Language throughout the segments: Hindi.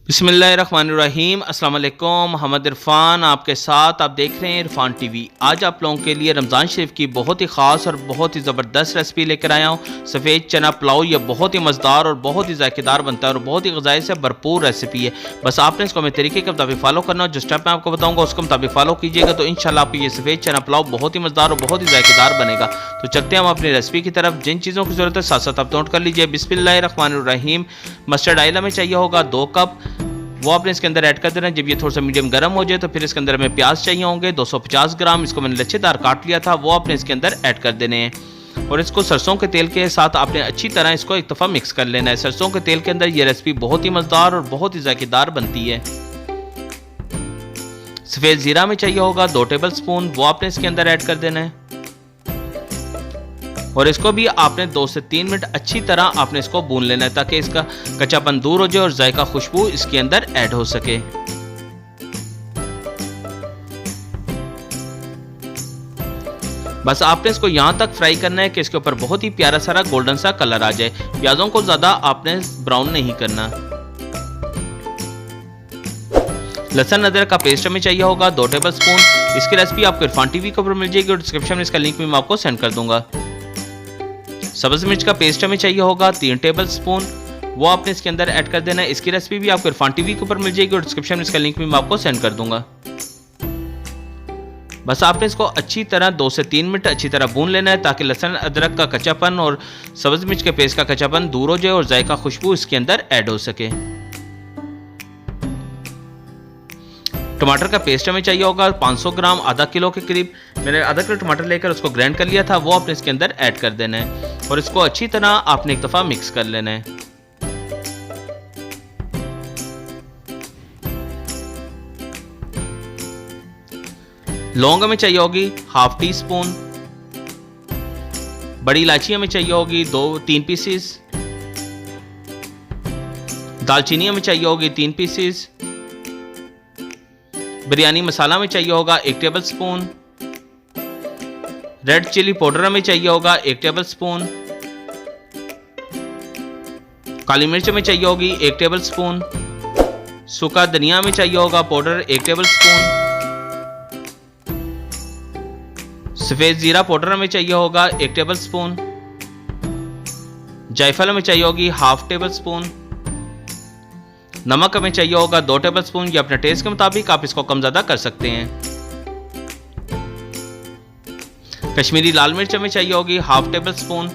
बिस्मिल्लाहिर्रहमानिर्रहीम। अस्सलाम वालेकुम। मोहम्मद इरफान आपके साथ, आप देख रहे हैं इरफान टीवी। आज आप लोगों के लिए रमज़ान शरीफ की बहुत ही ख़ास और बहुत ही ज़बरदस्त रेसिपी लेकर आया हूँ। सफ़ेद चना पुलाव। यह बहुत ही मज़ेदार और बहुत ही ज़ायकेदार बनता है और बहुत ही ग़िज़ाई से भरपूर रेसिपी है। बस आपने इसको मेरे तरीके के मुताबिक फॉलो करना है। जो स्टेप मैं आपको बताऊँगा उसके मुताबिक फॉलो कीजिएगा तो इंशाल्लाह आपको ये सफ़ेद चना पुलाव बहुत ही मज़ेदार और बहुत ही ज़ायकेदार बनेगा। तो चलते हैं हम अपनी रेसिपी की तरफ। जिन चीज़ों की ज़रूरत है साथ साथ आप नोट कर लीजिए। बिस्मिल्लाहिर्रहमानिर्रहीम। मस्टर्ड ऑयल हमें चाहिए होगा 2 कप, वो आपने इसके अंदर ऐड कर देना है। जब ये थोड़ा सा मीडियम गर्म हो जाए तो फिर इसके अंदर हमें प्याज चाहिए होंगे 250 ग्राम। इसको मैंने लच्छेदार काट लिया था, वो आपने इसके अंदर ऐड कर देने हैं और इसको सरसों के तेल के साथ आपने अच्छी तरह इसको एक दफ़ा मिक्स कर लेना है। सरसों के तेल के अंदर ये रेसिपी बहुत ही मज़ेदार और बहुत ही ज़ायकेदार बनती है। सफ़ेद ज़ीरा में चाहिए होगा 2 टेबल स्पून, वो आपने इसके अंदर ऐड कर देना है और इसको भी आपने 2 से 3 मिनट अच्छी तरह आपने इसको भून लेना है ताकि इसका कच्चापन दूर हो जाए और जायका खुशबू इसके अंदर ऐड हो सके। बस आपने इसको यहां तक फ्राई करना है कि इसके ऊपर बहुत ही प्यारा सारा गोल्डन सा कलर आ जाए। प्याजों को ज्यादा आपने ब्राउन नहीं करना। लहसुन अदरक का पेस्ट हमें चाहिए होगा 2 टेबल स्पून। इसकी रेसिपी आपको इरफान टीवी के ऊपर मिल जाएगी और डिस्क्रिप्शन में इसका लिंक भी मैं आपको सेंड कर दूंगा। सब्ज़ मिर्च का पेस्ट हमें चाहिए होगा 3 टेबल स्पून, वो आपने इसके अंदर ऐड कर देना है। इसकी रेसिपी भी आपको इरफान टीवी के ऊपर मिल जाएगी और डिस्क्रिप्शन में इसका लिंक भी मैं आपको सेंड कर दूंगा। बस आपने इसको अच्छी तरह 2 से 3 मिनट अच्छी तरह भून लेना है ताकि लहसुन अदरक का कच्चापन और सब्ज़ मिर्च के पेस्ट का कच्चापन दूर हो जाए और जायका खुशबू इसके अंदर ऐड हो सके। टमाटर का पेस्ट हमें चाहिए होगा 500 ग्राम, आधा किलो के करीब। मैंने आधा किलो टमाटर लेकर उसको ग्राइंड कर लिया था, वो आपने इसके अंदर ऐड कर देना है और इसको अच्छी तरह आपने एक दफ़ा मिक्स कर लेना है। लौंग हमें चाहिए होगी 1/2 टी स्पून। बड़ी इलायची हमें चाहिए होगी 2-3 पीसेस। दालचीनी हमें चाहिए होगी 3 पीसेस। बिरयानी मसाला में चाहिए होगा 1 tablespoon. Red chilli powder हमें चाहिए होगा 1 टेबल स्पून। काली मिर्च में चाहिए होगी 1 टेबल स्पून। सूखा धनिया में चाहिए होगा पाउडर 1 टेबल स्पून। सफेद जीरा पाउडर हमें चाहिए होगा 1 टेबल स्पून। जायफल हमें चाहिए होगी 1/2 टेबल स्पून। नमक हमें चाहिए होगा 2 टेबल स्पून। ये अपने टेस्ट के मुताबिक आप इसको कम ज्यादा कर सकते हैं। कश्मीरी लाल मिर्च हमें चाहिए होगी 1/2 टेबल स्पून।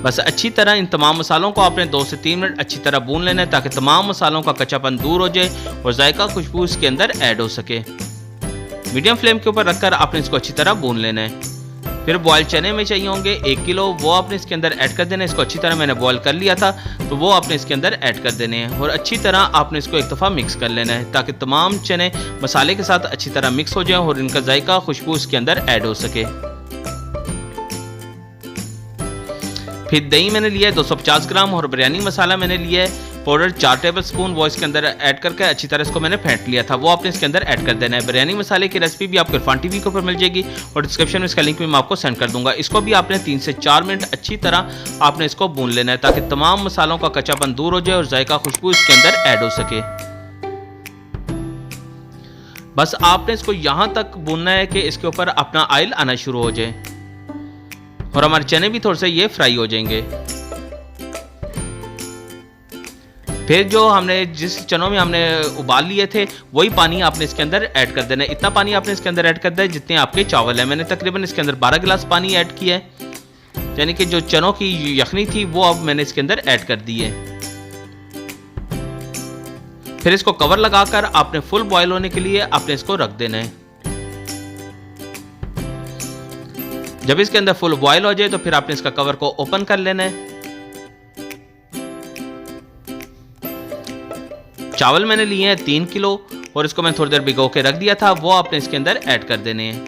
बस अच्छी तरह इन तमाम मसालों को आपने 2 से 3 मिनट अच्छी तरह भून लेना है ताकि तमाम मसालों का कच्चापन दूर हो जाए और जायका खुशबू इसके अंदर ऐड हो सके। मीडियम फ्लेम के ऊपर रखकर आपने इसको अच्छी तरह भून लेना है। फिर बॉयल चने में चाहिए होंगे 1 किलो, वो आपने इसके अंदर ऐड कर देना है। इसको अच्छी तरह मैंने बॉयल कर लिया था तो वो आपने इसके अंदर ऐड कर देने हैं और अच्छी तरह आपने इसको एक दफ़ा मिक्स कर लेना है ताकि तमाम चने मसाले के साथ अच्छी तरह मिक्स हो जाएं और इनका जायका खुशबू इसके अंदर ऐड हो सके। फिर दही मैंने लिया है 250 ग्राम और बिरयानी मसाला मैंने लिया है पाउडर 4 टेबल स्पून, वो इसके अंदर ऐड करके अच्छी तरह इसको मैंने फेंट लिया था, वो आपने इसके अंदर ऐड कर देना है। बिरयानी मसाले की रेसिपी भी आपको इरफान टीवी के ऊपर मिल जाएगी और डिस्क्रिप्शन में इसका लिंक भी मैं आपको सेंड कर दूंगा। इसको भी आपने 3 से 4 मिनट अच्छी तरह आपने इसको भून लेना है ताकि तमाम मसालों का कच्चापन दूर हो जाए और जायका खुशबू इसके अंदर ऐड हो सके। बस आपने इसको यहां तक भूनना है कि इसके ऊपर अपना ऑयल आना शुरू हो जाए और हमारे चने भी थोड़े से ये फ्राई हो जाएंगे। फिर जो हमने जिस चनों में हमने उबाल लिए थे वही पानी आपने इसके अंदर ऐड कर देना है। इतना पानी आपने इसके अंदर ऐड कर देना है जितने आपके चावल है। मैंने तकरीबन इसके अंदर 12 गिलास पानी ऐड किया है, यानी कि जो चनों की यखनी थी वो अब मैंने इसके अंदर ऐड कर दी है। फिर इसको कवर लगाकर आपने फुल बॉयल होने के लिए आपने इसको रख देना है। जब इसके अंदर फुल बॉयल हो जाए तो फिर आपने इसका कवर को ओपन कर लेना है। चावल मैंने लिए हैं 3 किलो और इसको मैंने थोड़ी देर भिगो के रख दिया था, वो आपने इसके अंदर ऐड कर देने हैं।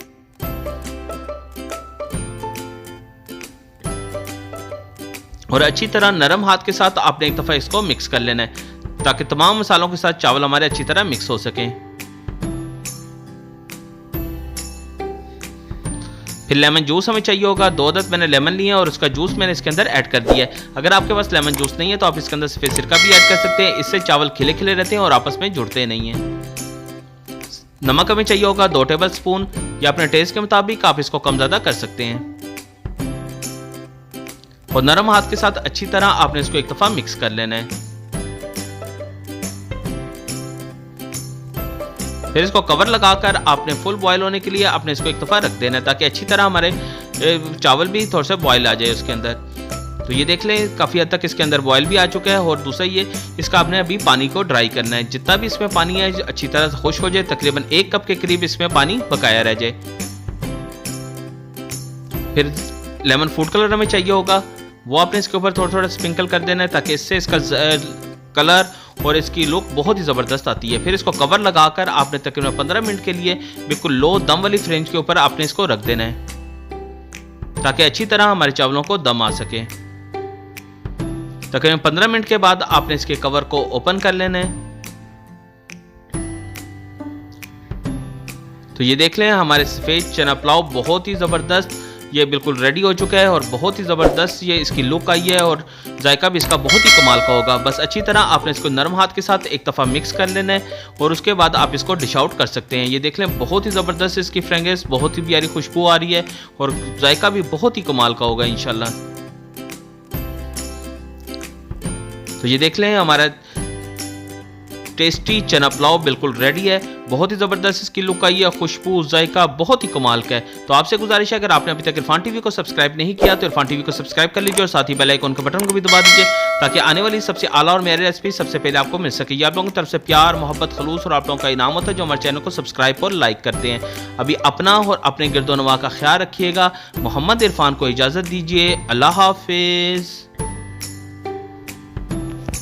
और अच्छी तरह नरम हाथ के साथ आपने एक दफा इसको मिक्स कर लेना है ताकि तमाम मसालों के साथ चावल हमारे अच्छी तरह मिक्स हो सकें। फिर लेमन जूस हमें चाहिए होगा। 2 अदद मैंने लेमन लिए हैं और उसका जूस मैंने इसके अंदर ऐड कर दिया है। अगर आपके पास लेमन जूस नहीं है तो आप इसके अंदर सफ़ेद सिरका भी ऐड कर सकते हैं। इससे चावल खिले खिले रहते हैं और आपस में जुड़ते नहीं हैं। नमक हमें चाहिए होगा 2 टेबल स्पून, या अपने टेस्ट के मुताबिक आप इसको कम ज़्यादा कर सकते हैं। और नरम हाथ के साथ अच्छी तरह आपने इसको एक दफ़ा मिक्स कर लेना है। फिर इसको कवर लगाकर आपने फुल बॉयल होने के लिए आपने इसको एक दफ़ा रख देना है, ताकि अच्छी तरह हमारे चावल भी थोड़ा सा बॉयल आ जाए उसके अंदर। तो ये देख लें काफ़ी हद तक इसके अंदर बॉयल भी आ चुका है। और दूसरा ये, इसका आपने अभी पानी को ड्राई करना है। जितना भी इसमें पानी है अच्छी तरह से खुश्क हो जाए, तकरीबन 1 कप के करीब इसमें पानी बकाया रह जाए। फिर लेमन फूड कलर हमें चाहिए होगा, वो आपने इसके ऊपर थोड़ा थोड़ा स्प्रिंकल कर देना है, ताकि इससे इसका कलर और इसकी लुक बहुत ही ज़बरदस्त आती है। फिर इसको कवर लगाकर आपने तकरीबन 15 मिनट के लिए बिल्कुल लो दम वाली फ्लेम के ऊपर आपने इसको रख देना है, ताकि अच्छी तरह हमारे चावलों को दम आ सके। तकरीबन 15 मिनट के बाद आपने इसके कवर को ओपन कर लेना है। तो ये देख लें हमारे सफ़ेद चना पुलाव बहुत ही ज़बरदस्त ये बिल्कुल रेडी हो चुका है और बहुत ही ज़बरदस्त ये इसकी लुक आई है और जायका भी इसका बहुत ही कमाल का होगा। बस अच्छी तरह आपने इसको नरम हाथ के साथ एक दफ़ा मिक्स कर लेना है और उसके बाद आप इसको डिश आउट कर सकते हैं। ये देख लें बहुत ही ज़बरदस्त इसकी फ्रेग्रेंस, बहुत ही प्यारी खुशबू आ रही है और जायका भी बहुत ही कमाल का होगा इंशाल्लाह। तो ये देख लें हमारा टेस्टी चना पुलाव बिल्कुल रेडी है। बहुत ही ज़बरदस्त इसकी लुक आई है, खुशबू जायका बहुत ही कमाल का है। तो आपसे गुजारिश है, अगर आपने अभी तक इरफान टीवी को सब्सक्राइब नहीं किया तो इरफान टीवी को सब्सक्राइब कर लीजिए और साथ ही बेल आइकन के बटन को भी दबा दीजिए, ताकि आने वाली सबसे आला और मेरी रेसिपी सबसे पहले आपको मिल सके। आप लोगों की तरफ से प्यार, मोहब्बत, खलूस और आप लोगों का इनाम होता है जो हमारे चैनल को सब्सक्राइब और लाइक करते हैं। अभी अपना और अपने गिरदोनवा का ख्याल रखिएगा। मोहम्मद इरफान को इजाज़त दीजिए। अल्लाह हाफिज़।